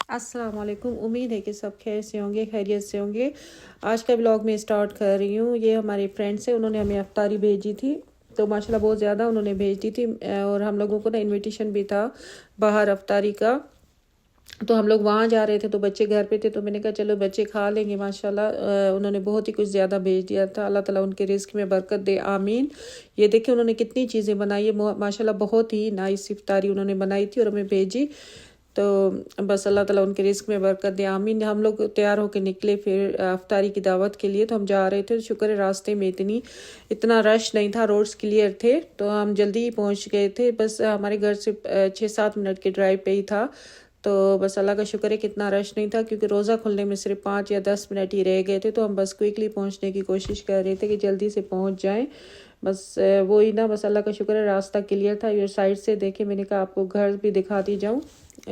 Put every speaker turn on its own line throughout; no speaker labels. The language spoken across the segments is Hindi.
अस्सलाम वालेकुम। उम्मीद है कि सब खैर से होंगे, खैरियत से होंगे। आज का ब्लॉग मैं स्टार्ट कर रही हूँ। ये हमारे फ्रेंड्स हैं, उन्होंने हमें अफ्तारी भेजी थी, तो माशाल्लाह बहुत ज़्यादा उन्होंने भेज दी थी। और हम लोगों को ना इनविटेशन भी था बाहर अफ्तारी का, तो हम लोग वहाँ जा रहे थे, तो बच्चे घर पे थे, तो मैंने कहा चलो बच्चे खा लेंगे। माशाल्लाह उन्होंने बहुत ही कुछ ज़्यादा भेज दिया था। अल्लाह ताला उनके रिस्क में बरकत दे, आमीन। ये देखिए उन्होंने कितनी चीज़ें बनाई है, माशाल्लाह बहुत ही नाइस इफ्तारी उन्होंने बनाई थी और हमें भेजी। तो बस अल्लाह ताला उनके रिस्क में बरकत दे, आमीन। हम लोग तैयार होकर निकले फिर अफ्तारी की दावत के लिए, तो हम जा रहे थे। शुक्र है रास्ते में इतना रश नहीं था, रोड्स क्लियर थे, तो हम जल्दी ही पहुंच गए थे। बस हमारे घर से 6-7 मिनट के ड्राइव पे ही था, तो बस अल्लाह का शुक्र है कितना रश नहीं था, क्योंकि रोज़ा खुलने में सिर्फ 5 या 10 मिनट ही रह गए थे। तो हम बस क्विकली पहुंचने की कोशिश कर रहे थे कि जल्दी से पहुंच जाएं। बस वो ही ना, बस अल्लाह का शुक्र है रास्ता क्लियर था। ये साइड से देखे, मैंने कहा आपको घर भी दिखाती जाऊं,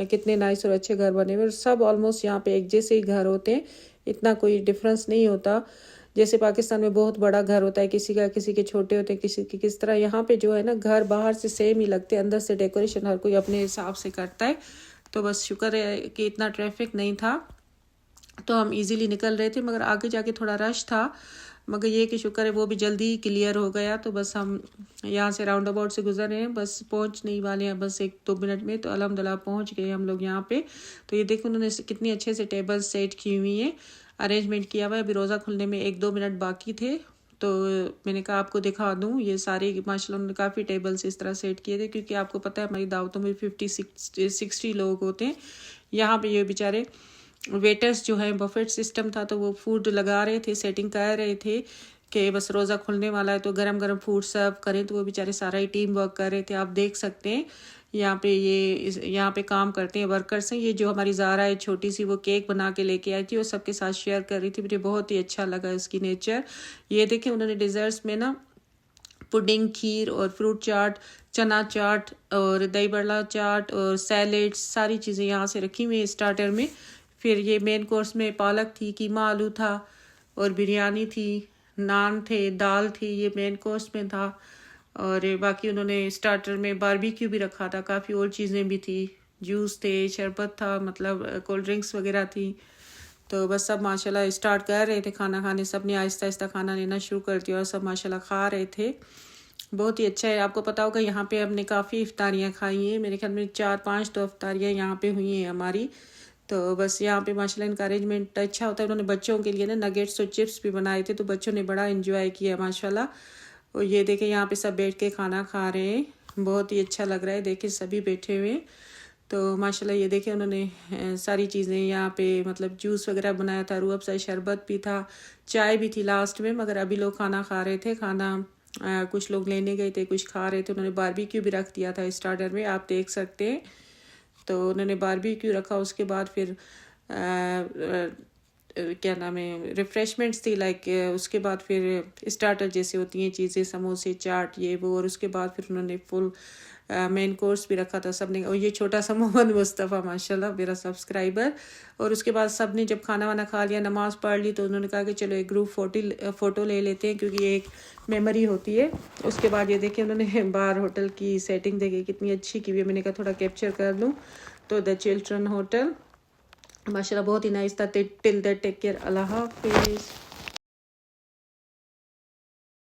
कितने नाइस और अच्छे घर बने हुए। सब ऑलमोस्ट यहाँ पे एक जैसे ही घर होते हैं, इतना कोई डिफरेंस नहीं होता। जैसे पाकिस्तान में बहुत बड़ा घर होता है, किसी के छोटे होते हैं, किसी के किस तरह, यहाँ पे जो है ना घर बाहर से सेम ही लगते हैं, अंदर से डेकोरेशन हर कोई अपने हिसाब से करता है। तो बस शुक्र है कि इतना ट्रैफिक नहीं था, तो हम इजीली निकल रहे थे। मगर आगे जाके थोड़ा रश था, मगर ये कि शुक्र है वो भी जल्दी क्लियर हो गया। तो बस हम यहाँ से राउंड अबाउट से गुजर रहे हैं, बस पहुँचने ही वाले हैं, बस 1-2 मिनट में। तो अल्हम्दुलिल्लाह पहुँच गए हम लोग यहाँ पे। तो ये देखो उन्होंने कितनी अच्छे से टेबल सेट की हुई है, अरेंजमेंट किया हुआ है। अभी रोज़ा खुलने में 1-2 मिनट बाकी थे, तो मैंने कहा आपको दिखा दूँ। ये सारे माशाल्लाह उन्होंने काफ़ी टेबल्स इस तरह सेट किए थे, क्योंकि आपको पता है हमारी दावतों में 50-60 लोग होते हैं। यहाँ पे ये बेचारे वेटर्स जो है, बफेट सिस्टम था, तो वो फूड लगा रहे थे, सेटिंग कर रहे थे कि बस रोज़ा खुलने वाला है तो गरम गरम फूड सर्व करें। तो वो बेचारे सारा ही टीम वर्क कर रहे थे। आप देख सकते हैं यहाँ पे यहाँ पे काम करते हैं वर्कर्स हैं। ये जो हमारी ज़ारा है छोटी सी, वो केक बना के लेके आई थी और सबके साथ शेयर कर रही थी। मुझे बहुत ही अच्छा लगा इसकी नेचर। ये देखें उन्होंने डिज़र्ट्स में ना पुडिंग, खीर और फ्रूट चाट, चना चाट और दही बड़ा चाट और सैलेड, सारी चीज़ें यहाँ से रखी हुई है स्टार्टर में। फिर ये मेन कोर्स में पालक थी, कीमा आलू था और बिरयानी थी, नान थे, दाल थी, ये मेन कोर्स में था। और बाकी उन्होंने स्टार्टर में बारबेक्यू भी रखा था, काफ़ी और चीज़ें भी थी, जूस थे, शरबत था, मतलब कोल्ड ड्रिंक्स वगैरह थी। तो बस सब माशाल्लाह स्टार्ट कर रहे थे खाना खाने, सब ने आहिस्ता आहिस्ता खाना लेना शुरू कर दिया और सब माशाल्लाह खा रहे थे। बहुत ही अच्छा है। आपको पता होगा यहाँ पे हमने काफ़ी इफ्तारियाँ खाई हैं, मेरे ख्याल में 4-5 तो इफ्तारियाँ यहाँ पे हुई हैं हमारी। तो बस यहाँ पे माशाल्लाह इनका अरेंजमेंट अच्छा होता है। उन्होंने बच्चों के लिए ना नगेट्स और चिप्स भी बनाए थे, तो बच्चों ने बड़ा इन्जॉय किया माशाल्लाह। और ये देखें यहाँ पे सब बैठ के खाना खा रहे हैं, बहुत ही अच्छा लग रहा है। देखें सभी बैठे हुए, तो माशाल्लाह ये देखें उन्होंने सारी चीज़ें यहाँ पे, मतलब जूस वगैरह बनाया था, रूह अफ़ज़ा शरबत भी था, चाय भी थी लास्ट में। मगर अभी लोग खाना खा रहे थे, खाना कुछ लोग लेने गए थे, कुछ खा रहे थे। उन्होंने बारबेक्यू भी रख दिया था स्टार्टर में, आप देख सकते हैं। तो उन्होंने बारबेक्यू रखा, उसके बाद फिर क्या नाम है, रिफ़्रेशमेंट्स थी, लाइक उसके बाद फिर स्टार्टर जैसे होती हैं चीज़ें, समोसे, चाट, ये वो। और उसके बाद फिर उन्होंने फुल मेन कोर्स भी रखा था सबने। और ये छोटा सा मोहम्मद मुस्तफ़ा माशाल्लाह मेरा सब्सक्राइबर। और उसके बाद सब ने जब खाना वाना खा लिया, नमाज़ पढ़ ली, तो उन्होंने कहा कि चलो एक ग्रुप फ़ोटो ले लेते हैं, क्योंकि ये एक मेमोरी होती है। उसके बाद ये देखिए उन्होंने बाहर होटल की सेटिंग देखी कितनी अच्छी की हुई है, मैंने कहा थोड़ा कैप्चर कर लूँ। तो द चिल्ड्रन होटल माशाल्लाह बहुत ही नाइस था। टिल दैट टेक केयर, अल्लाह हाफिज़।